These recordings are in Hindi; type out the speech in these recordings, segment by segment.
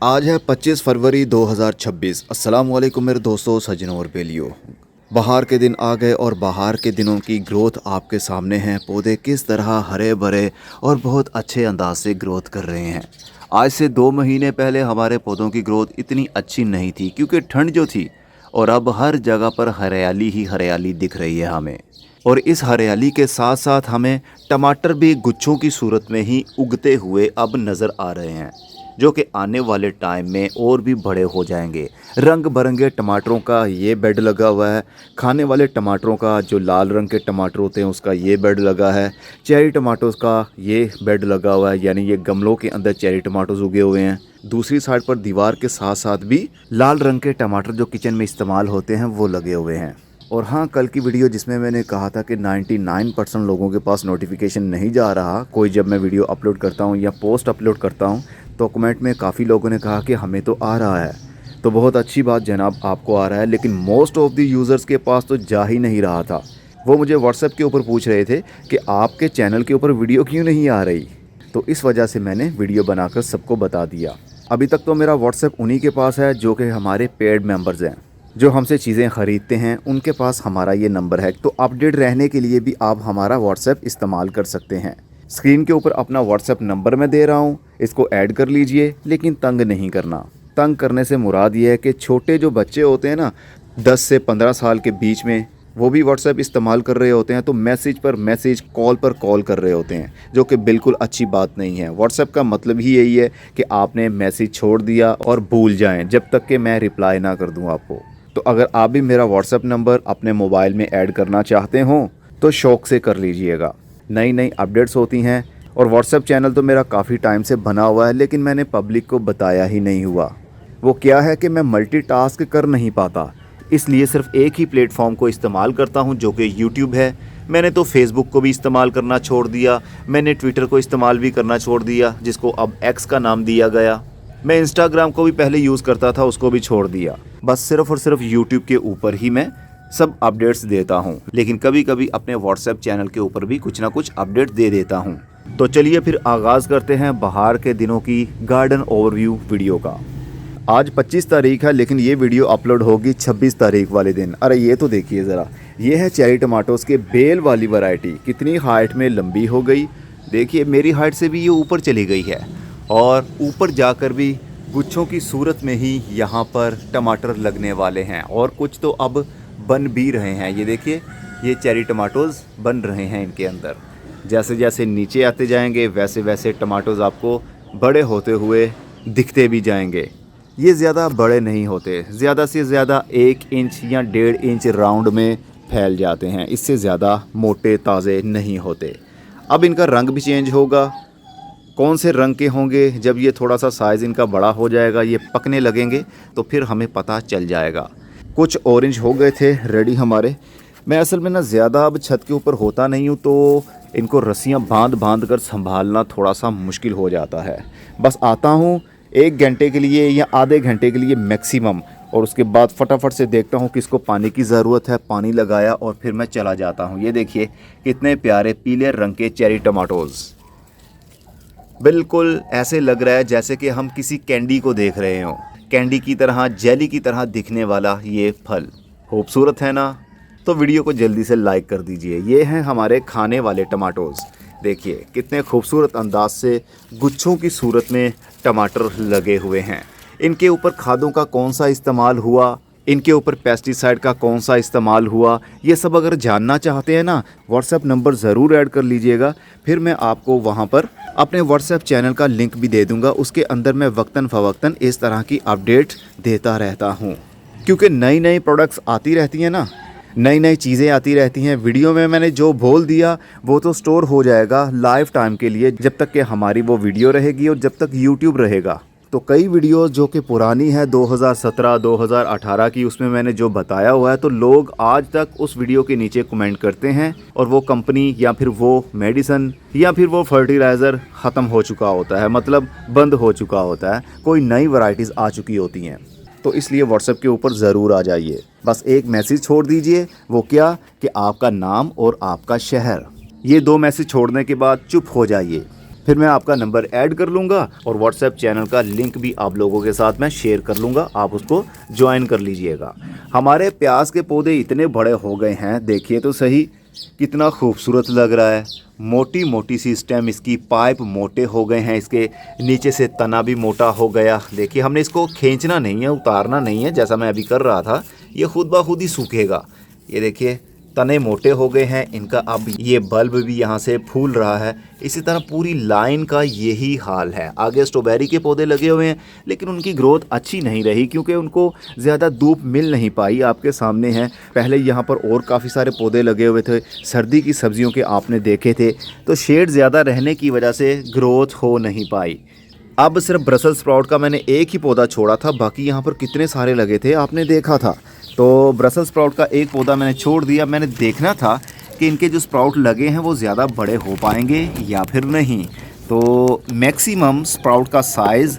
आज है 25 फरवरी 2026। अस्सलाम वालेकुम मेरे दोस्तों, सज्जनों और बेलियों। बाहर के दिन आ गए और बाहर के दिनों की ग्रोथ आपके सामने है। पौधे किस तरह हरे भरे और बहुत अच्छे अंदाज से ग्रोथ कर रहे हैं। आज से 2 महीने पहले हमारे पौधों की ग्रोथ इतनी अच्छी नहीं थी क्योंकि ठंड जो थी, और अब हर जगह पर हरियाली ही हरियाली दिख रही है हमें। और इस हरियाली के साथ साथ हमें टमाटर भी गुच्छों की सूरत में ही उगते हुए अब नज़र आ रहे हैं, जो कि आने वाले टाइम में और भी बड़े हो जाएंगे। रंग बिरंगे टमाटरों का ये बेड लगा हुआ है। खाने वाले टमाटरों का जो लाल रंग के टमाटर होते हैं उसका ये बेड लगा है। चेरी टमाटोज का ये बेड लगा हुआ है, यानी ये गमलों के अंदर चेरी टमाटोज उगे हुए हैं। दूसरी साइड पर दीवार के साथ साथ भी लाल रंग के टमाटर जो किचन में इस्तेमाल होते हैं वो लगे हुए हैं। और हाँ, कल की वीडियो जिसमें मैंने कहा था कि 99% लोगों के पास नोटिफिकेशन नहीं जा रहा कोई जब मैं वीडियो अपलोड करता हूँ या पोस्ट अपलोड करता हूँ, तो कमेंट में काफ़ी लोगों ने कहा कि हमें तो आ रहा है। तो बहुत अच्छी बात जनाब, आपको आ रहा है, लेकिन मोस्ट ऑफ द यूज़र्स के पास तो जा ही नहीं रहा था। वो मुझे व्हाट्सएप के ऊपर पूछ रहे थे कि आपके चैनल के ऊपर वीडियो क्यों नहीं आ रही। तो इस वजह से मैंने वीडियो बनाकर सबको बता दिया। अभी तक तो मेरा व्हाट्सएप उन्हीं के पास है जो कि हमारे पेड मेंबर्स हैं, जो हमसे चीज़ें ख़रीदते हैं, उनके पास हमारा ये नंबर है। तो अपडेट रहने के लिए भी आप हमारा व्हाट्सएप इस्तेमाल कर सकते हैं। स्क्रीन के ऊपर अपना व्हाट्सएप नंबर मैं दे रहा हूँ, इसको ऐड कर लीजिए, लेकिन तंग नहीं करना। तंग करने से मुराद ये है कि छोटे जो बच्चे होते हैं ना, 10 से 15 साल के बीच में, वो भी व्हाट्सएप इस्तेमाल कर रहे होते हैं, तो मैसेज पर मैसेज, कॉल पर कॉल कर रहे होते हैं, जो कि बिल्कुल अच्छी बात नहीं है। व्हाट्सएप का मतलब ही यही है कि आपने मैसेज छोड़ दिया और भूल जाएं जब तक कि मैं रिप्लाई ना कर दूं आपको। तो अगर आप भी मेरा व्हाट्सएप नंबर अपने मोबाइल में ऐड करना चाहते हो तो शौक़ से कर लीजिएगा। नई नई अपडेट्स होती हैं। और व्हाट्सएप चैनल तो मेरा काफ़ी टाइम से बना हुआ है, लेकिन मैंने पब्लिक को बताया ही नहीं हुआ। वो क्या है कि मैं मल्टीटास्क कर नहीं पाता, इसलिए सिर्फ एक ही प्लेटफॉर्म को इस्तेमाल करता हूं, जो कि यूट्यूब है। मैंने तो फेसबुक को भी इस्तेमाल करना छोड़ दिया, मैंने ट्विटर को इस्तेमाल भी करना छोड़ दिया, जिसको अब एक्स का नाम दिया गया। मैं इंस्टाग्राम को भी पहले यूज़ करता था, उसको भी छोड़ दिया। बस सिर्फ और सिर्फ यूट्यूब के ऊपर ही मैं सब अपडेट्स देता हूँ, लेकिन कभी कभी अपने व्हाट्सएप चैनल के ऊपर भी कुछ ना कुछ अपडेट दे देता हूँ। तो चलिए फिर आगाज़ करते हैं बाहर के दिनों की गार्डन ओवरव्यू वीडियो का। आज 25 तारीख है, लेकिन ये वीडियो अपलोड होगी 26 तारीख वाले दिन। अरे ये तो देखिए ज़रा, ये है चेरी टमाटोज़ के बेल वाली वैरायटी। कितनी हाइट में लंबी हो गई, देखिए मेरी हाइट से भी ये ऊपर चली गई है, और ऊपर जाकर भी गुच्छों की सूरत में ही यहाँ पर टमाटर लगने वाले हैं, और कुछ तो अब बन भी रहे हैं। ये देखिए, ये चेरी टमाटोज़ बन रहे हैं इनके अंदर। जैसे जैसे नीचे आते जाएंगे वैसे वैसे टमाटोज़ आपको बड़े होते हुए दिखते भी जाएंगे। ये ज़्यादा बड़े नहीं होते, ज़्यादा से ज़्यादा 1 इंच या 1.5 इंच राउंड में फैल जाते हैं, इससे ज़्यादा मोटे ताज़े नहीं होते। अब इनका रंग भी चेंज होगा। कौन से रंग के होंगे, जब ये थोड़ा सा साइज़ इनका बड़ा हो जाएगा, ये पकने लगेंगे, तो फिर हमें पता चल जाएगा। कुछ ऑरेंज हो गए थे रेडी हमारे। मैं असल में ना ज़्यादा अब छत के ऊपर होता नहीं हूँ, तो इनको रस्सियाँ बांध बांध कर संभालना थोड़ा सा मुश्किल हो जाता है। बस आता हूँ 1 घंटे के लिए या आधे घंटे के लिए मैक्सिमम, और उसके बाद फटाफट से देखता हूँ किसको पानी की ज़रूरत है, पानी लगाया और फिर मैं चला जाता हूँ। ये देखिए कितने प्यारे पीले रंग के चेरी टमाटोज़, बिल्कुल ऐसे लग रहा है जैसे कि हम किसी कैंडी को देख रहे हों। कैंडी की तरह, जेली की तरह दिखने वाला ये फल खूबसूरत है ना। तो वीडियो को जल्दी से लाइक कर दीजिए। ये हैं हमारे खाने वाले टमाटोज़। देखिए कितने खूबसूरत अंदाज से गुच्छों की सूरत में टमाटर लगे हुए हैं। इनके ऊपर खादों का कौन सा इस्तेमाल हुआ, इनके ऊपर पेस्टिसाइड का कौन सा इस्तेमाल हुआ, ये सब अगर जानना चाहते हैं ना, व्हाट्सएप नंबर ज़रूर ऐड कर लीजिएगा। फिर मैं आपको वहाँ पर अपने व्हाट्सएप चैनल का लिंक भी दे दूँगा। उसके अंदर मैं वक्तन फ़वक्तन इस तरह की अपडेट देता रहता हूँ, क्योंकि नई नई प्रोडक्ट्स आती रहती हैं ना, नई नई चीज़ें आती रहती हैं। वीडियो में मैंने जो बोल दिया वो तो स्टोर हो जाएगा लाइफ टाइम के लिए, जब तक कि हमारी वो वीडियो रहेगी और जब तक यूट्यूब रहेगा। तो कई वीडियोस जो कि पुरानी है 2017 2018 की, उसमें मैंने जो बताया हुआ है, तो लोग आज तक उस वीडियो के नीचे कमेंट करते हैं, और वो कंपनी या फिर वो मेडिसिन या फिर वो फर्टिलाइज़र ख़त्म हो चुका होता है, मतलब बंद हो चुका होता है, कोई नई वैरायटीज़ आ चुकी होती हैं। तो इसलिए व्हाट्सएप के ऊपर ज़रूर आ जाइए। बस एक मैसेज छोड़ दीजिए, वो क्या कि आपका नाम और आपका शहर। ये 2 मैसेज छोड़ने के बाद चुप हो जाइए। फिर मैं आपका नंबर ऐड कर लूँगा और व्हाट्सएप चैनल का लिंक भी आप लोगों के साथ मैं शेयर कर लूँगा, आप उसको ज्वाइन कर लीजिएगा। हमारे प्याज के पौधे इतने बड़े हो गए हैं, देखिए तो सही कितना खूबसूरत लग रहा है। मोटी मोटी सी स्टेम, इसकी पाइप मोटे हो गए हैं, इसके नीचे से तना भी मोटा हो गया। देखिए हमने इसको खींचना नहीं है, उतारना नहीं है जैसा मैं अभी कर रहा था, ये खुद ब खुद ही सूखेगा। ये देखिए तने मोटे हो गए हैं इनका। अब ये बल्ब भी यहाँ से फूल रहा है। इसी तरह पूरी लाइन का यही हाल है। आगे स्ट्रॉबेरी के पौधे लगे हुए हैं लेकिन उनकी ग्रोथ अच्छी नहीं रही क्योंकि उनको ज़्यादा धूप मिल नहीं पाई। आपके सामने है, पहले यहाँ पर और काफ़ी सारे पौधे लगे हुए थे सर्दी की सब्जियों के, आपने देखे थे, तो शेड ज़्यादा रहने की वजह से ग्रोथ हो नहीं पाई। अब सिर्फ ब्रसल स्प्राउट का मैंने एक ही पौधा छोड़ा था, बाकी यहाँ पर कितने सारे लगे थे आपने देखा था। तो ब्रसल स्प्राउट का एक पौधा मैंने छोड़ दिया। मैंने देखना था कि इनके जो स्प्राउट लगे हैं वो ज़्यादा बड़े हो पाएंगे या फिर नहीं। तो मैक्सिमम स्प्राउट का साइज़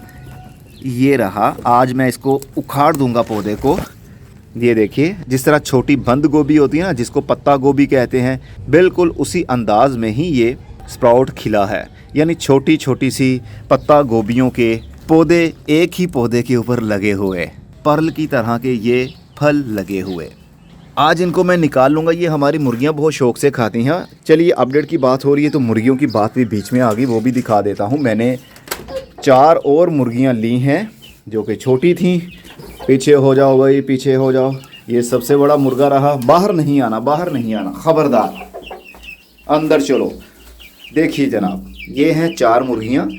ये रहा। आज मैं इसको उखाड़ दूंगा पौधे को। ये देखिए जिस तरह छोटी बंद गोभी होती है ना, जिसको पत्ता गोभी कहते हैं, बिल्कुल उसी अंदाज में ही ये स्प्राउट खिला है। यानी छोटी छोटी सी पत्ता गोभियों के पौधे एक ही पौधे के ऊपर लगे हुए, पर्ल की तरह के ये फल लगे हुए। आज इनको मैं निकाल लूँगा। ये हमारी मुर्गियाँ बहुत शौक से खाती हैं। चलिए अपडेट की बात हो रही है तो मुर्गियों की बात भी बीच में आ गई, वो भी दिखा देता हूँ। मैंने 4 और मुर्गियाँ ली हैं जो कि छोटी थी। पीछे हो जाओ भाई, पीछे हो जाओ। ये सबसे बड़ा मुर्गा रहा। बाहर नहीं आना, बाहर नहीं आना, खबरदार, अंदर चलो। देखिए जनाब, ये हैं 4 मुर्गियाँ,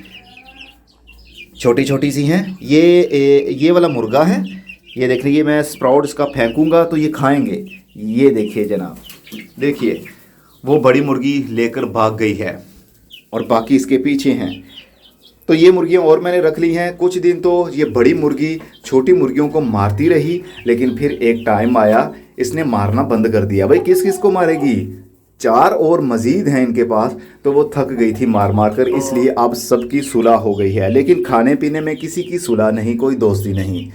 छोटी छोटी सी हैं। ये वाला मुर्गा है। ये देख लीजिए, मैं स्प्राउट इसका फेंकूंगा तो ये खाएंगे। ये देखिए जनाब, देखिए वो बड़ी मुर्गी लेकर भाग गई है और बाकी इसके पीछे हैं। तो ये मुर्गियाँ और मैंने रख ली हैं। कुछ दिन तो ये बड़ी मुर्गी छोटी मुर्गियों को मारती रही, लेकिन फिर एक टाइम आया इसने मारना बंद कर दिया। भाई किस किस को मारेगी, 4 और मज़ीद हैं इनके पास, तो वो थक गई थी मार मार कर, इसलिए अब सबकी सुलह हो गई है। लेकिन खाने पीने में किसी की सुलह नहीं, कोई दोस्ती नहीं।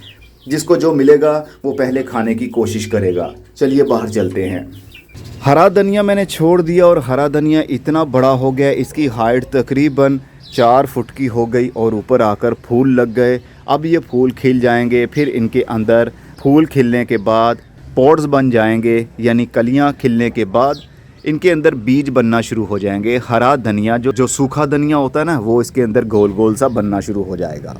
जिसको जो मिलेगा वो पहले खाने की कोशिश करेगा। चलिए बाहर चलते हैं। हरा धनिया मैंने छोड़ दिया और हरा धनिया इतना बड़ा हो गया, इसकी हाइट तकरीबन 4 फुट की हो गई और ऊपर आकर फूल लग गए। अब ये फूल खिल जाएंगे, फिर इनके अंदर फूल खिलने के बाद पॉड्स बन जाएंगे, यानी कलियां खिलने के बाद इनके अंदर बीज बनना शुरू हो जाएंगे। हरा धनिया जो सूखा धनिया होता है ना, वो इसके अंदर गोल गोल सा बनना शुरू हो जाएगा।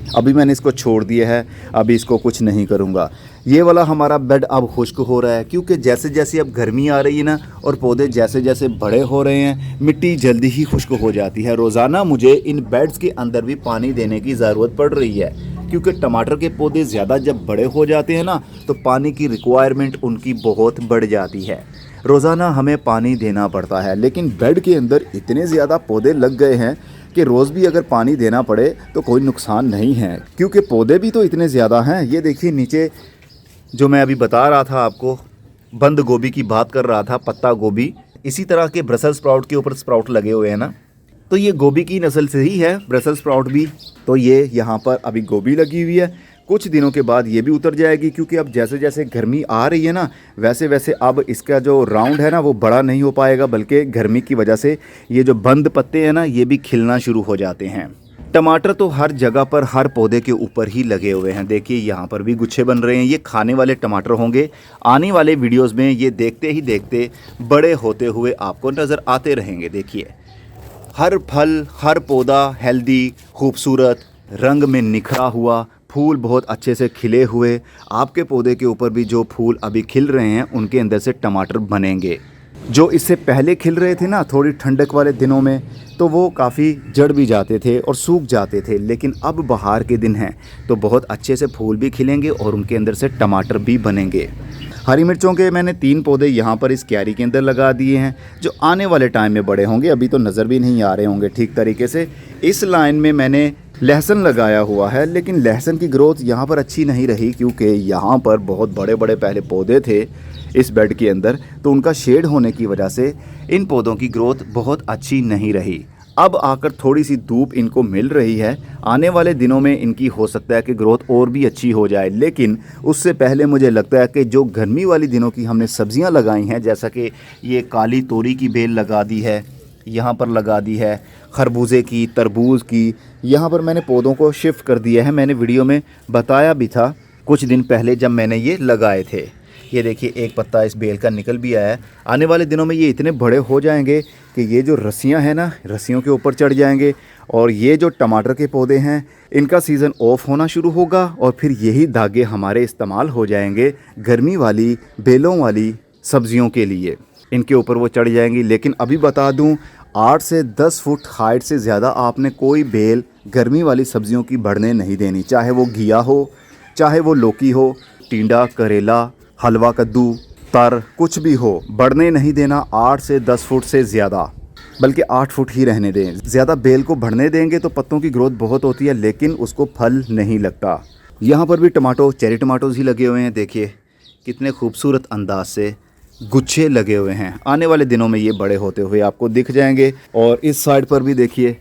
अभी मैंने इसको छोड़ दिया है, अभी इसको कुछ नहीं करूँगा। ये वाला हमारा बेड अब खुश्क हो रहा है क्योंकि जैसे जैसे अब गर्मी आ रही है ना और पौधे जैसे जैसे बड़े हो रहे हैं, मिट्टी जल्दी ही खुश्क हो जाती है। रोज़ाना मुझे इन बेड्स के अंदर भी पानी देने की ज़रूरत पड़ रही है क्योंकि टमाटर के पौधे ज़्यादा जब बड़े हो जाते हैं ना तो पानी की रिक्वायरमेंट उनकी बहुत बढ़ जाती है। रोज़ाना हमें पानी देना पड़ता है, लेकिन बेड के अंदर इतने ज़्यादा पौधे लग गए हैं कि रोज़ भी अगर पानी देना पड़े तो कोई नुकसान नहीं है क्योंकि पौधे भी तो इतने ज़्यादा हैं। ये देखिए नीचे जो मैं अभी बता रहा था आपको, बंद गोभी की बात कर रहा था, पत्ता गोभी, इसी तरह के ब्रसल स्प्राउट के ऊपर स्प्राउट लगे हुए हैं ना, तो ये गोभी की नस्ल से ही है ब्रसल स्प्राउट भी। तो ये यहाँ पर अभी गोभी लगी हुई है, कुछ दिनों के बाद ये भी उतर जाएगी क्योंकि अब जैसे जैसे गर्मी आ रही है ना वैसे वैसे अब इसका जो राउंड है ना वो बड़ा नहीं हो पाएगा, बल्कि गर्मी की वजह से ये जो बंद पत्ते हैं ना ये भी खिलना शुरू हो जाते हैं। टमाटर तो हर जगह पर हर पौधे के ऊपर ही लगे हुए हैं। देखिए यहाँ पर भी गुच्छे बन रहे हैं। ये खाने वाले टमाटर होंगे। आने वाले वीडियोस में ये देखते ही देखते बड़े होते हुए आपको नज़र आते रहेंगे। देखिए हर फल हर पौधा हेल्दी, खूबसूरत, रंग में निखरा हुआ, फूल बहुत अच्छे से खिले हुए। आपके पौधे के ऊपर भी जो फूल अभी खिल रहे हैं उनके अंदर से टमाटर बनेंगे। जो इससे पहले खिल रहे थे ना थोड़ी ठंडक वाले दिनों में, तो वो काफ़ी जड़ भी जाते थे और सूख जाते थे, लेकिन अब बहार के दिन हैं तो बहुत अच्छे से फूल भी खिलेंगे और उनके अंदर से टमाटर भी बनेंगे। हरी मिर्चों के मैंने 3 पौधे यहाँ पर इस क्यारी के अंदर लगा दिए हैं जो आने वाले टाइम में बड़े होंगे। अभी तो नज़र भी नहीं आ रहे होंगे ठीक तरीके से। इस लाइन में मैंने लहसुन लगाया हुआ है, लेकिन लहसुन की ग्रोथ यहाँ पर अच्छी नहीं रही क्योंकि यहाँ पर बहुत बड़े बड़े पहले पौधे थे इस बेड के अंदर, तो उनका शेड होने की वजह से इन पौधों की ग्रोथ बहुत अच्छी नहीं रही। अब आकर थोड़ी सी धूप इनको मिल रही है। आने वाले दिनों में इनकी हो सकता है कि ग्रोथ और भी अच्छी हो जाए, लेकिन उससे पहले मुझे लगता है कि जो गर्मी वाली दिनों की हमने सब्जियां लगाई हैं, जैसा कि ये काली तोरी की बेल लगा दी है, यहाँ पर लगा दी है, खरबूजे की, तरबूज की। यहाँ पर मैंने पौधों को शिफ्ट कर दिया है, मैंने वीडियो में बताया भी था कुछ दिन पहले जब मैंने ये लगाए थे। ये देखिए एक पत्ता इस बेल का निकल भी आया है। आने वाले दिनों में ये इतने बड़े हो जाएंगे कि ये जो रस्सियां हैं ना, रस्सियों के ऊपर चढ़ जाएंगे। और ये जो टमाटर के पौधे हैं इनका सीज़न ऑफ होना शुरू होगा और फिर यही धागे हमारे इस्तेमाल हो जाएंगे गर्मी वाली बेलों वाली सब्जियों के लिए। इनके ऊपर वो चढ़ जाएंगी। लेकिन अभी बता दूं, 8 से 10 फुट हाइट से ज़्यादा आपने कोई बेल गर्मी वाली सब्जियों की बढ़ने नहीं देनी, चाहे वो घिया हो, चाहे वो लौकी हो, टिंडा, करेला, हलवा कद्दू, तर, कुछ भी हो, बढ़ने नहीं देना 8 से 10 फुट से ज़्यादा, बल्कि 8 फुट ही रहने दें। ज़्यादा बेल को बढ़ने देंगे तो पत्तों की ग्रोथ बहुत होती है लेकिन उसको फल नहीं लगता। यहाँ पर भी टमाटो, चेरी टमाटोज ही लगे हुए हैं। देखिए कितने खूबसूरत अंदाज से गुच्छे लगे हुए हैं। आने वाले दिनों में ये बड़े होते हुए आपको दिख जाएंगे। और इस साइड पर भी देखिए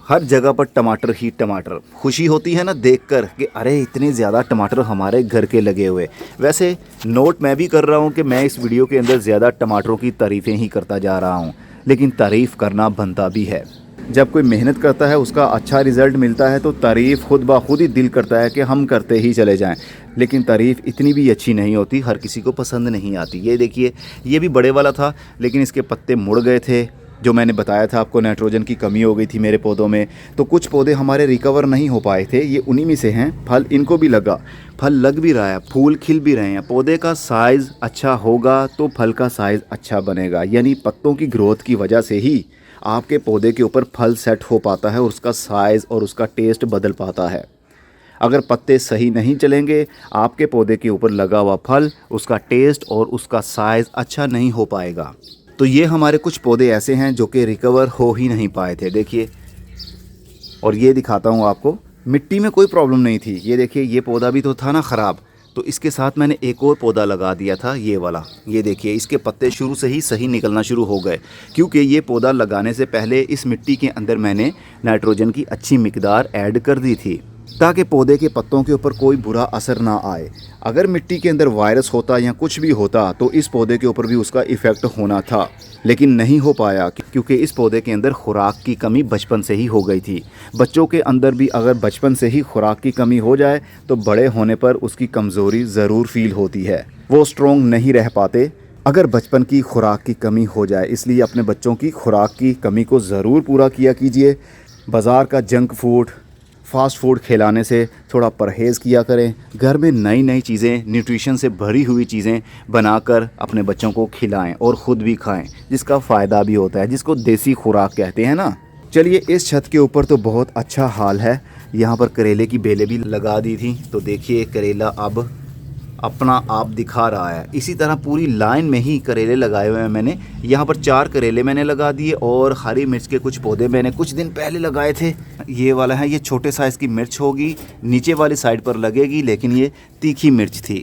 हर जगह पर टमाटर ही टमाटर। खुशी होती है ना देखकर कि अरे इतने ज़्यादा टमाटर हमारे घर के लगे हुए। वैसे नोट मैं भी कर रहा हूँ कि मैं इस वीडियो के अंदर ज़्यादा टमाटरों की तारीफ़ें ही करता जा रहा हूँ, लेकिन तारीफ़ करना बनता भी है। जब कोई मेहनत करता है उसका अच्छा रिज़ल्ट मिलता है तो तारीफ़ खुद ब खुद ही दिल करता है कि हम करते ही चले जाएं। लेकिन तारीफ़ इतनी भी अच्छी नहीं होती, हर किसी को पसंद नहीं आती। ये देखिए ये भी बड़े वाला था लेकिन इसके पत्ते मुड़ गए थे। जो मैंने बताया था आपको नाइट्रोजन की कमी हो गई थी मेरे पौधों में, तो कुछ पौधे हमारे रिकवर नहीं हो पाए थे। ये उन्हीं में से हैं। फल इनको भी लगा, फल लग भी रहा है, फूल खिल भी रहे हैं। पौधे का साइज़ अच्छा होगा तो फल का साइज़ अच्छा बनेगा। यानी पत्तों की ग्रोथ की वजह से ही आपके पौधे के ऊपर फल सेट हो पाता है और उसका साइज़ और उसका टेस्ट बदल पाता है। अगर पत्ते सही नहीं चलेंगे, आपके पौधे के ऊपर लगा हुआ फल, उसका टेस्ट और उसका साइज़ अच्छा नहीं हो पाएगा। तो ये हमारे कुछ पौधे ऐसे हैं जो कि रिकवर हो ही नहीं पाए थे। देखिए, और ये दिखाता हूँ आपको, मिट्टी में कोई प्रॉब्लम नहीं थी। ये देखिए ये पौधा भी तो था ना ख़राब, तो इसके साथ मैंने एक और पौधा लगा दिया था, ये वाला। ये देखिए इसके पत्ते शुरू से ही सही निकलना शुरू हो गए, क्योंकि ये पौधा लगाने से पहले इस मिट्टी के अंदर मैंने नाइट्रोजन की अच्छी मिकदार ऐड कर दी थी ताकि पौधे के पत्तों के ऊपर कोई बुरा असर ना आए। अगर मिट्टी के अंदर वायरस होता या कुछ भी होता तो इस पौधे के ऊपर भी उसका इफ़ेक्ट होना था, लेकिन नहीं हो पाया क्योंकि इस पौधे के अंदर खुराक की कमी बचपन से ही हो गई थी। बच्चों के अंदर भी अगर बचपन से ही खुराक की कमी हो जाए तो बड़े होने पर उसकी कमज़ोरी ज़रूर फील होती है, वो स्ट्रॉन्ग नहीं रह पाते अगर बचपन की खुराक की कमी हो जाए। इसलिए अपने बच्चों की खुराक की कमी को ज़रूर पूरा किया कीजिए। बाज़ार का जंक फूड, फ़ास्ट फूड खिलाने से थोड़ा परहेज़ किया करें। घर में नई नई चीज़ें, न्यूट्रिशन से भरी हुई चीज़ें बनाकर अपने बच्चों को खिलाएं और ख़ुद भी खाएं, जिसका फ़ायदा भी होता है, जिसको देसी खुराक कहते हैं ना। चलिए इस छत के ऊपर तो बहुत अच्छा हाल है। यहाँ पर करेले की बेलें भी लगा दी थी, तो देखिए करेला अब अपना आप दिखा रहा है। इसी तरह पूरी लाइन में ही करेले लगाए हुए हैं मैंने। यहाँ पर 4 करेले मैंने लगा दिए और हरी मिर्च के कुछ पौधे मैंने कुछ दिन पहले लगाए थे। ये वाला है, ये छोटे साइज़ की मिर्च होगी, नीचे वाली साइड पर लगेगी, लेकिन ये तीखी मिर्च थी।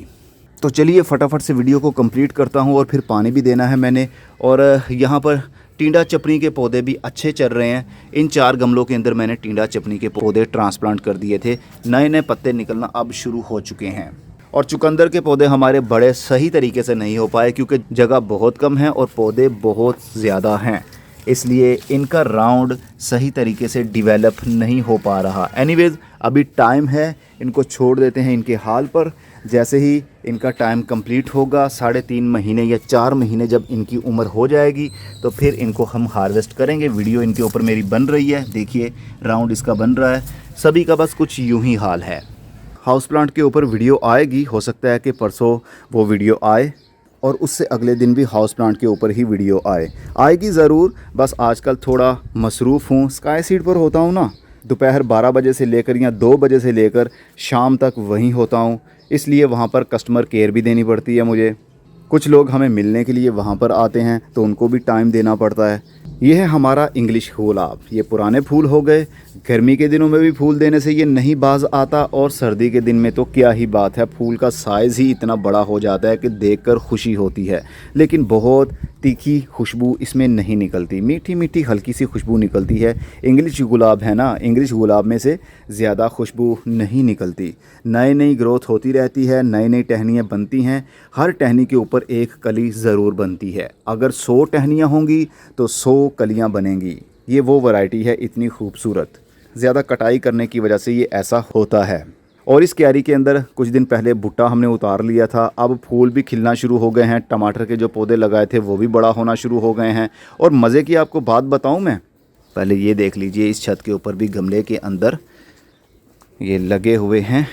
तो चलिए फटाफट से वीडियो को कंप्लीट करता हूँ और फिर पानी भी देना है मैंने। और यहाँ पर टिंडा चपनी के पौधे भी अच्छे चल रहे हैं। इन 4 गमलों के अंदर मैंने टिंडा चपनी के पौधे ट्रांसप्लांट कर दिए थे। नए नए पत्ते निकलना अब शुरू हो चुके हैं। और चुकंदर के पौधे हमारे बड़े सही तरीके से नहीं हो पाए क्योंकि जगह बहुत कम है और पौधे बहुत ज़्यादा हैं, इसलिए इनका राउंड सही तरीके से डेवलप नहीं हो पा रहा। एनीवेज़ अभी टाइम है, इनको छोड़ देते हैं इनके हाल पर। जैसे ही इनका टाइम कंप्लीट होगा, 3.5 महीने या 4 महीने जब इनकी उम्र हो जाएगी तो फिर इनको हम हार्वेस्ट करेंगे। वीडियो इनके ऊपर मेरी बन रही है, देखिए राउंड इसका बन रहा है। सभी का बस कुछ यूं ही हाल है। हाउस प्लांट के ऊपर वीडियो आएगी, हो सकता है कि परसों वो वीडियो आए और उससे अगले दिन भी हाउस प्लांट के ऊपर ही वीडियो आएगी ज़रूर। बस आजकल थोड़ा मसरूफ़ हूँ, स्काई सीड पर होता हूँ ना, दोपहर 12 बजे से लेकर या 2 बजे से लेकर शाम तक वहीं होता हूँ, इसलिए वहाँ पर कस्टमर केयर भी देनी पड़ती है मुझे। कुछ लोग हमें मिलने के लिए वहाँ पर आते हैं तो उनको भी टाइम देना पड़ता है। ये है हमारा इंग्लिश गुलाब। ये पुराने फूल हो गए, गर्मी के दिनों में भी फूल देने से ये नहीं बाज आता, और सर्दी के दिन में तो क्या ही बात है, फूल का साइज़ ही इतना बड़ा हो जाता है कि देखकर खुशी होती है। लेकिन बहुत तीखी खुशबू इसमें नहीं निकलती, मीठी मीठी हल्की सी खुशबू निकलती है। इंग्लिश गुलाब है ना, इंग्लिश गुलाब में से ज़्यादा खुशबू नहीं निकलती। नई नई ग्रोथ होती रहती है, नई नई टहनियाँ बनती हैं। हर टहनी के ऊपर एक कली ज़रूर बनती है। अगर 100 टहनियाँ होंगी तो 100 कलियाँ बनेंगी। ये वो वैरायटी है इतनी खूबसूरत। ज़्यादा कटाई करने की वजह से ये ऐसा होता है। और इस क्यारी के अंदर कुछ दिन पहले भुट्टा हमने उतार लिया था। अब फूल भी खिलना शुरू हो गए हैं। टमाटर के जो पौधे लगाए थे वो भी बड़ा होना शुरू हो गए हैं। और मज़े की आपको बात बताऊं मैं, पहले ये देख लीजिए, इस छत के ऊपर भी गमले के अंदर ये लगे हुए हैं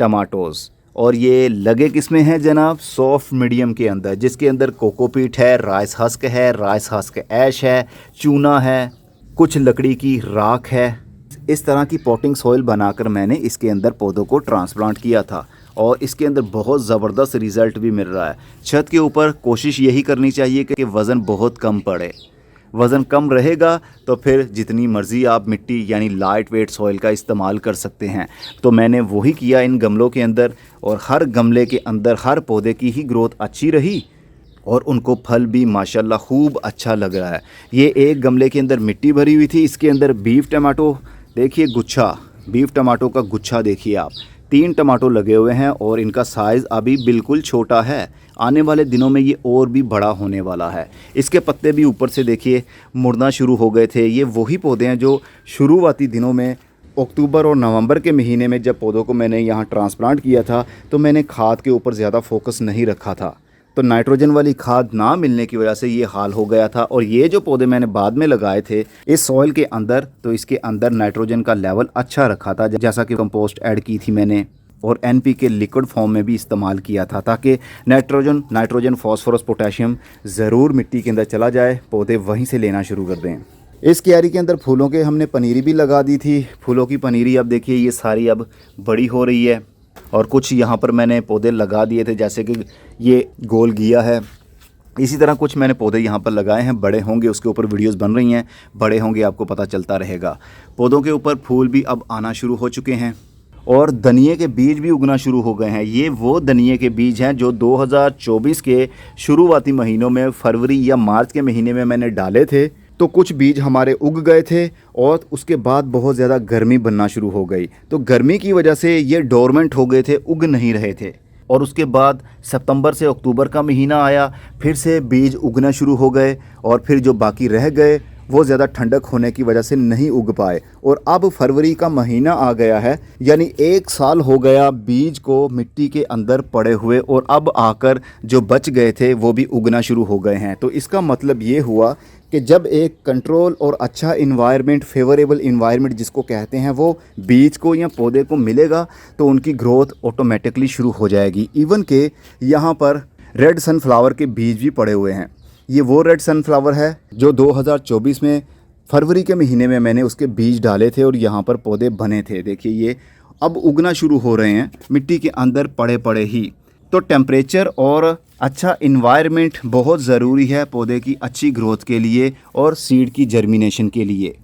टमाटोज़। और ये लगे किस में हैं जनाब? सॉफ्ट मीडियम के अंदर, जिसके अंदर कोकोपीट है, राइस हस्क है, राइस हस्क ऐश है, चूना है, कुछ लकड़ी की राख है। इस तरह की पॉटिंग सॉइल बनाकर मैंने इसके अंदर पौधों को ट्रांसप्लांट किया था, और इसके अंदर बहुत ज़बरदस्त रिज़ल्ट भी मिल रहा है। छत के ऊपर कोशिश यही करनी चाहिए कि वज़न बहुत कम पड़े। वज़न कम रहेगा तो फिर जितनी मर्ज़ी आप मिट्टी यानी लाइट वेट सॉइल का इस्तेमाल कर सकते हैं। तो मैंने वही किया इन गमलों के अंदर, और हर गमले के अंदर हर पौधे की ही ग्रोथ अच्छी रही, और उनको फल भी माशाल्लाह खूब अच्छा लग रहा है। ये एक गमले के अंदर मिट्टी भरी हुई थी, इसके अंदर बीफ टमाटो देखिए, गुच्छा बीफ टमाटो का गुच्छा देखिए आप, 3 टमाटो लगे हुए हैं, और इनका साइज़ अभी बिल्कुल छोटा है। आने वाले दिनों में ये और भी बड़ा होने वाला है। इसके पत्ते भी ऊपर से देखिए मुड़ना शुरू हो गए थे। ये वही पौधे हैं जो शुरुआती दिनों में अक्टूबर और नवंबर के महीने में जब पौधों को मैंने यहाँ ट्रांसप्लांट किया था, तो मैंने खाद के ऊपर ज़्यादा फोकस नहीं रखा था। तो नाइट्रोजन वाली खाद ना मिलने की वजह से ये हाल हो गया था। और ये जो पौधे मैंने बाद में लगाए थे इस सॉइल के अंदर, तो इसके अंदर नाइट्रोजन का लेवल अच्छा रखा था, जैसा कि कंपोस्ट ऐड की थी मैंने, और NPK लिक्विड फॉर्म में भी इस्तेमाल किया था, ताकि नाइट्रोजन फास्फोरस पोटेशियम ज़रूर मिट्टी के अंदर चला जाए, पौधे वहीं से लेना शुरू कर दें। इस क्यारी के अंदर फूलों के हमने पनीरी भी लगा दी थी। फूलों की पनीरी अब देखिए ये सारी अब बड़ी हो रही है, और कुछ यहाँ पर मैंने पौधे लगा दिए थे, जैसे कि ये गोल घिया है। इसी तरह कुछ मैंने पौधे यहाँ पर लगाए हैं, बड़े होंगे उसके ऊपर वीडियोस बन रही हैं, बड़े होंगे आपको पता चलता रहेगा। पौधों के ऊपर फूल भी अब आना शुरू हो चुके हैं, और धनिए के बीज भी उगना शुरू हो गए हैं। ये वो धनिए के बीज हैं जो 2024 के शुरुआती महीनों में, फरवरी या मार्च के महीने में मैंने डाले थे। तो कुछ बीज हमारे उग गए थे, और उसके बाद बहुत ज़्यादा गर्मी बनना शुरू हो गई। तो गर्मी की वजह से ये डोरमेंट हो गए थे, उग नहीं रहे थे। और उसके बाद सितंबर से अक्टूबर का महीना आया, फिर से बीज उगना शुरू हो गए, और फिर जो बाकी रह गए वो ज़्यादा ठंडक होने की वजह से नहीं उग पाए। और अब फरवरी का महीना आ गया है, यानी 1 साल हो गया बीज को मिट्टी के अंदर पड़े हुए, और अब आकर जो बच गए थे वो भी उगना शुरू हो गए हैं। तो इसका मतलब ये हुआ कि जब एक कंट्रोल और अच्छा इन्वायरमेंट, फेवरेबल इन्वायरमेंट जिसको कहते हैं, वो बीज को या पौधे को मिलेगा, तो उनकी ग्रोथ ऑटोमेटिकली शुरू हो जाएगी। इवन के यहाँ पर रेड सनफ्लावर के बीज भी पड़े हुए हैं। ये वो रेड सनफ्लावर है जो 2024 में फरवरी के महीने में मैंने उसके बीज डाले थे, और यहाँ पर पौधे बने थे। देखिए ये अब उगना शुरू हो रहे हैं मिट्टी के अंदर पड़े पड़े ही। तो टेम्परेचर और अच्छा इन्वायरमेंट बहुत ज़रूरी है पौधे की अच्छी ग्रोथ के लिए और सीड की जर्मिनेशन के लिए।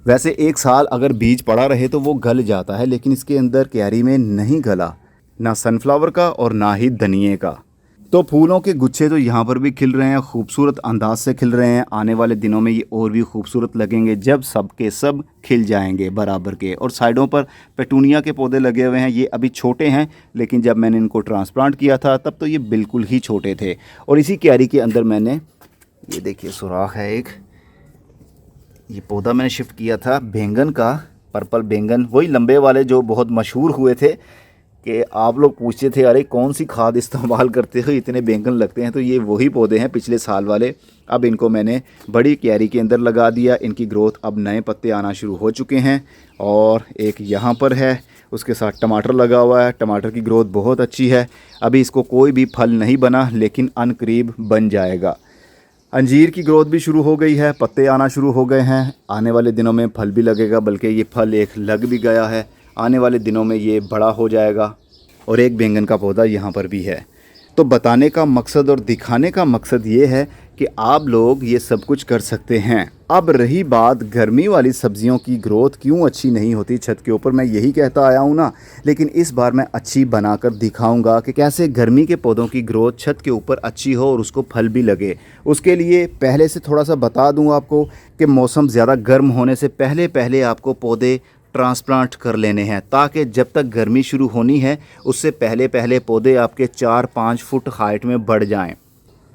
वैसे 1 साल अगर बीज पड़ा रहे तो वो गल जाता है, लेकिन इसके अंदर क्यारी में नहीं गला, ना सनफ्लावर का और ना ही धनिए का। तो फूलों के गुच्छे तो यहाँ पर भी खिल रहे हैं, खूबसूरत अंदाज से खिल रहे हैं। आने वाले दिनों में ये और भी खूबसूरत लगेंगे जब सब के सब खिल जाएंगे बराबर के। और साइडों पर पेटूनिया के पौधे लगे हुए हैं। ये अभी छोटे हैं, लेकिन जब मैंने इनको ट्रांसप्लांट किया था तब तो ये बिल्कुल ही छोटे थे। और इसी क्यारी के अंदर मैंने, ये देखिए सुराख है एक, ये पौधा मैंने शिफ्ट किया था बैंगन का, पर्पल बैंगन, वही लंबे वाले जो बहुत मशहूर हुए थे कि आप लोग पूछते थे अरे कौन सी खाद इस्तेमाल करते हो, इतने बैंगन लगते हैं। तो ये वही पौधे हैं पिछले साल वाले। अब इनको मैंने बड़ी क्यारी के अंदर लगा दिया। इनकी ग्रोथ अब नए पत्ते आना शुरू हो चुके हैं। और एक यहाँ पर है, उसके साथ टमाटर लगा हुआ है। टमाटर की ग्रोथ बहुत अच्छी है। अभी इसको कोई भी फल नहीं बना, लेकिन अनकरीब बन जाएगा। अंजीर की ग्रोथ भी शुरू हो गई है, पत्ते आना शुरू हो गए हैं। आने वाले दिनों में फल भी लगेगा, बल्कि ये फल एक लग भी गया है। आने वाले दिनों में ये बड़ा हो जाएगा। और एक बैंगन का पौधा यहाँ पर भी है। तो बताने का मकसद और दिखाने का मकसद ये है कि आप लोग ये सब कुछ कर सकते हैं। अब रही बात गर्मी वाली सब्जियों की ग्रोथ क्यों अच्छी नहीं होती छत के ऊपर, मैं यही कहता आया हूँ ना, लेकिन इस बार मैं अच्छी बनाकर दिखाऊंगा कि कैसे गर्मी के पौधों की ग्रोथ छत के ऊपर अच्छी हो और उसको फल भी लगे। उसके लिए पहले से थोड़ा सा बता दूँ आपको कि मौसम ज़्यादा गर्म होने से पहले पहले आपको पौधे ट्रांसप्लांट कर लेने हैं, ताकि जब तक गर्मी शुरू होनी है उससे पहले पहले पौधे आपके 4-5 फुट हाइट में बढ़ जाएं।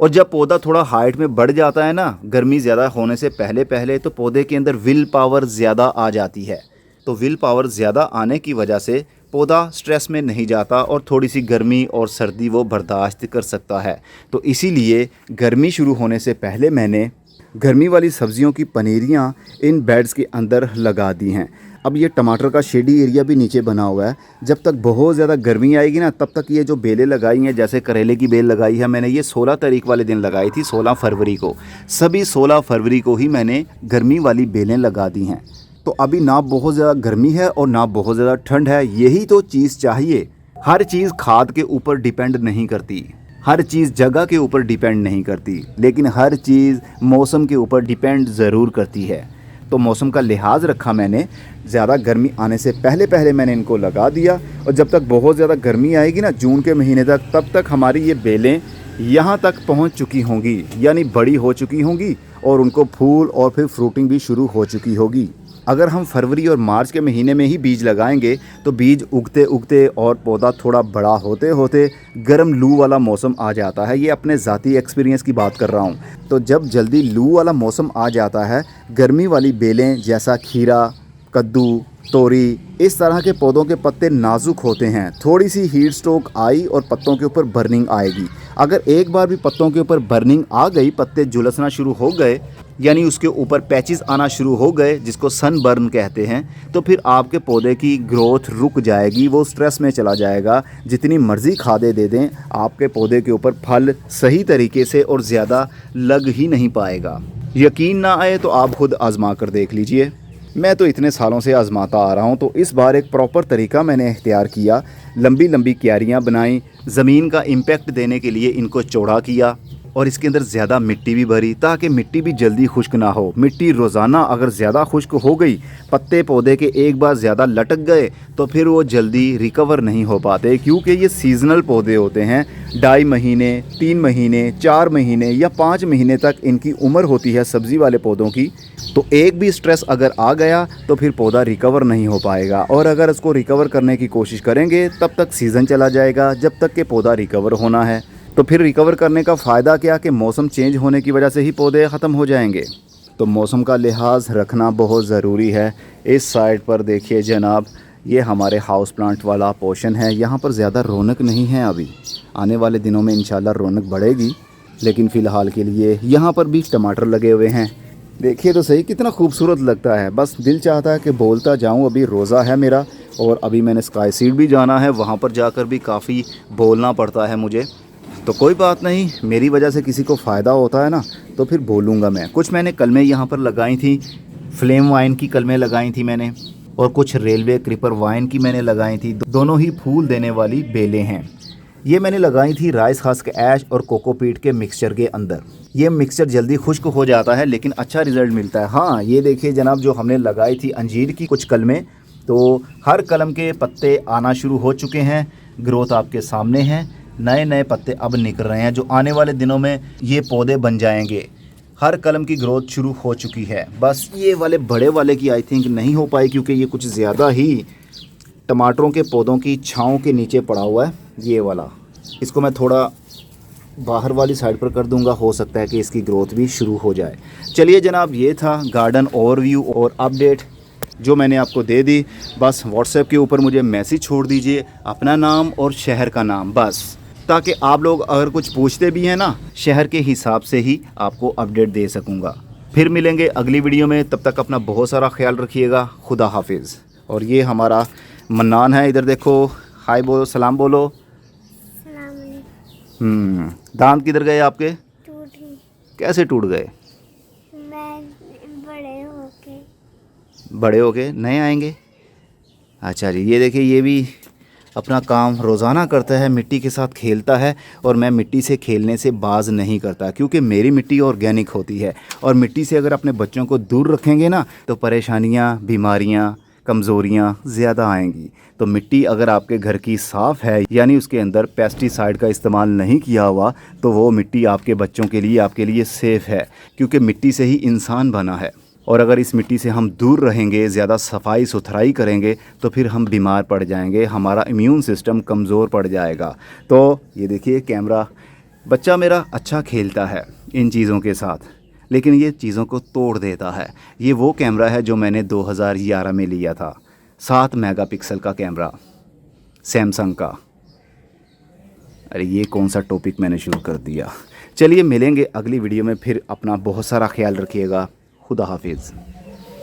और जब पौधा थोड़ा हाइट में बढ़ जाता है ना, गर्मी ज़्यादा होने से पहले पहले, तो पौधे के अंदर विल पावर ज़्यादा आ जाती है। तो विल पावर ज़्यादा आने की वजह से पौधा स्ट्रेस में नहीं जाता और थोड़ी सी गर्मी और सर्दी वो बर्दाश्त कर सकता है। तो इसीलिए गर्मी शुरू होने से पहले मैंने गर्मी वाली सब्जियों की पनीरियाँ इन बेड्स के अंदर लगा दी हैं। अब ये टमाटर का शेडी एरिया भी नीचे बना हुआ है। जब तक बहुत ज़्यादा गर्मी आएगी ना, तब तक ये जो बेलें लगाई हैं, जैसे करेले की बेल लगाई है मैंने, ये 16 तारीख वाले दिन लगाई थी, 16 फरवरी को। सभी 16 फरवरी को ही मैंने गर्मी वाली बेलें लगा दी हैं। तो अभी ना बहुत ज़्यादा गर्मी है और ना बहुत ज़्यादा ठंड है, यही तो चीज़ चाहिए। हर चीज़ खाद के ऊपर डिपेंड नहीं करती, हर चीज़ जगह के ऊपर डिपेंड नहीं करती, लेकिन हर चीज़ मौसम के ऊपर डिपेंड ज़रूर करती है। तो मौसम का लिहाज रखा मैंने, ज़्यादा गर्मी आने से पहले पहले मैंने इनको लगा दिया। और जब तक बहुत ज़्यादा गर्मी आएगी ना, जून के महीने तक, तब तक हमारी ये बेलें यहाँ तक पहुँच चुकी होंगी, यानी बड़ी हो चुकी होंगी और उनको फूल और फिर फ्रूटिंग भी शुरू हो चुकी होगी। अगर हम फरवरी और मार्च के महीने में ही बीज लगाएंगे तो बीज उगते उगते और पौधा थोड़ा बड़ा होते होते गर्म लू वाला मौसम आ जाता है। ये अपने ज़ाती एक्सपीरियंस की बात कर रहा हूँ। तो जब जल्दी लू वाला मौसम आ जाता है, गर्मी वाली बेलें जैसा खीरा, कद्दू, तोरी, इस तरह के पौधों के पत्ते नाजुक होते हैं। थोड़ी सी हीट स्ट्रोक आई और पत्तों के ऊपर बर्निंग आएगी। अगर एक बार भी पत्तों के ऊपर बर्निंग आ गई, पत्ते झुलसना शुरू हो गए, यानी उसके ऊपर पैचेस आना शुरू हो गए, जिसको सन बर्न कहते हैं, तो फिर आपके पौधे की ग्रोथ रुक जाएगी, वो स्ट्रेस में चला जाएगा। जितनी मर्ज़ी खादें दे दें, आपके पौधे के ऊपर फल सही तरीके से और ज़्यादा लग ही नहीं पाएगा। यकीन ना आए तो आप खुद आजमा कर देख लीजिए। मैं तो इतने सालों से आजमाता आ रहा हूँ, तो इस बार एक प्रॉपर तरीका मैंने इख्तियार किया। लंबी लंबी क्यारियाँ बनाई, ज़मीन का इम्पैक्ट देने के लिए इनको चौड़ा किया और इसके अंदर ज़्यादा मिट्टी भी भरी, ताकि मिट्टी भी जल्दी खुश्क ना हो। मिट्टी रोज़ाना अगर ज़्यादा खुश्क हो गई, पत्ते पौधे के एक बार ज़्यादा लटक गए, तो फिर वो जल्दी रिकवर नहीं हो पाते, क्योंकि ये सीज़नल पौधे होते हैं। 2.5 महीने, 3 महीने, 4 महीने या 5 महीने तक इनकी उम्र होती है सब्ज़ी वाले पौधों की। तो एक भी स्ट्रेस अगर आ गया तो फिर पौधा रिकवर नहीं हो पाएगा, और अगर इसको रिकवर करने की कोशिश करेंगे तब तक सीज़न चला जाएगा, जब तक कि पौधा रिकवर होना है। तो फिर रिकवर करने का फ़ायदा क्या कि मौसम चेंज होने की वजह से ही पौधे ख़त्म हो जाएंगे। तो मौसम का लिहाज रखना बहुत ज़रूरी है। इस साइड पर देखिए जनाब, ये हमारे हाउस प्लांट वाला पोर्शन है। यहाँ पर ज़्यादा रौनक नहीं है अभी, आने वाले दिनों में इंशाल्लाह रौनक बढ़ेगी, लेकिन फ़िलहाल के लिए यहाँ पर भी टमाटर लगे हुए हैं। देखिए तो सही कितना खूबसूरत लगता है, बस दिल चाहता है कि बोलता जाऊँ। अभी रोज़ा है मेरा और अभी मैंने स्काई सीड भी जाना है, वहाँ पर जाकर भी काफ़ी बोलना पड़ता है मुझे। तो कोई बात नहीं, मेरी वजह से किसी को फ़ायदा होता है ना, तो फिर बोलूँगा मैं। कुछ मैंने कलमें यहाँ पर लगाई थी, फ्लेम वाइन की कलमें लगाई थी मैंने, और कुछ रेलवे क्रीपर वाइन की मैंने लगाई थी। दोनों ही फूल देने वाली बेलें हैं। ये मैंने लगाई थी राइस हस्क ऐश और कोकोपीट के मिक्सचर के अंदर। ये मिक्सचर जल्दी खुश्क हो जाता है, लेकिन अच्छा रिज़ल्ट मिलता है। हाँ, ये देखिए जनाब, जो हमने लगाई थी अंजीर की कुछ कलमें, तो हर कलम के पत्ते आना शुरू हो चुके हैं। ग्रोथ आपके सामने है, नए नए पत्ते अब निकल रहे हैं, जो आने वाले दिनों में ये पौधे बन जाएंगे। हर कलम की ग्रोथ शुरू हो चुकी है। बस ये वाले बड़े वाले की आई थिंक नहीं हो पाई, क्योंकि ये कुछ ज़्यादा ही टमाटरों के पौधों की छाँव के नीचे पड़ा हुआ है। ये वाला, इसको मैं थोड़ा बाहर वाली साइड पर कर दूंगा, हो सकता है कि इसकी ग्रोथ भी शुरू हो जाए। चलिए जनाब, ये था गार्डन ओवरव्यू और अपडेट जो मैंने आपको दे दी। बस व्हाट्सएप के ऊपर मुझे मैसेज छोड़ दीजिए, अपना नाम और शहर का नाम, बस, ताकि आप लोग अगर कुछ पूछते भी हैं ना, शहर के हिसाब से ही आपको अपडेट दे सकूँगा। फिर मिलेंगे अगली वीडियो में, तब तक अपना बहुत सारा ख्याल रखिएगा। खुदा हाफिज़। और ये हमारा मन्नान है, इधर देखो, हाय बोलो, सलाम बोलो। दांत किधर गए आपके? टूट गई। कैसे टूट गए? मैं बड़े बड़े हो गए नए आएंगे। अच्छा जी, ये देखिए, ये भी अपना काम रोज़ाना करता है, मिट्टी के साथ खेलता है और मैं मिट्टी से खेलने से बाज नहीं करता, क्योंकि मेरी मिट्टी ऑर्गेनिक होती है। और मिट्टी से अगर अपने बच्चों को दूर रखेंगे ना तो परेशानियाँ, बीमारियाँ, कमज़ोरियाँ ज़्यादा आएंगी। तो मिट्टी अगर आपके घर की साफ़ है, यानी उसके अंदर पेस्टिसाइड का इस्तेमाल नहीं किया हुआ, तो वो मिट्टी आपके बच्चों के लिए, आपके लिए सेफ़ है, क्योंकि मिट्टी से ही इंसान बना है। और अगर इस मिट्टी से हम दूर रहेंगे, ज़्यादा सफाई सुथराई करेंगे, तो फिर हम बीमार पड़ जाएंगे, हमारा इम्यून सिस्टम कमज़ोर पड़ जाएगा। तो ये देखिए कैमरा, बच्चा मेरा अच्छा खेलता है इन चीज़ों के साथ, लेकिन ये चीज़ों को तोड़ देता है। ये वो कैमरा है जो मैंने 2011 में लिया था, 7 मेगापिक्सल का कैमरा, सैमसंग का। अरे ये कौन सा टॉपिक मैंने शुरू कर दिया। चलिए मिलेंगे अगली वीडियो में फिर। अपना बहुत सारा ख्याल रखिएगा। खुदा हाफिज़।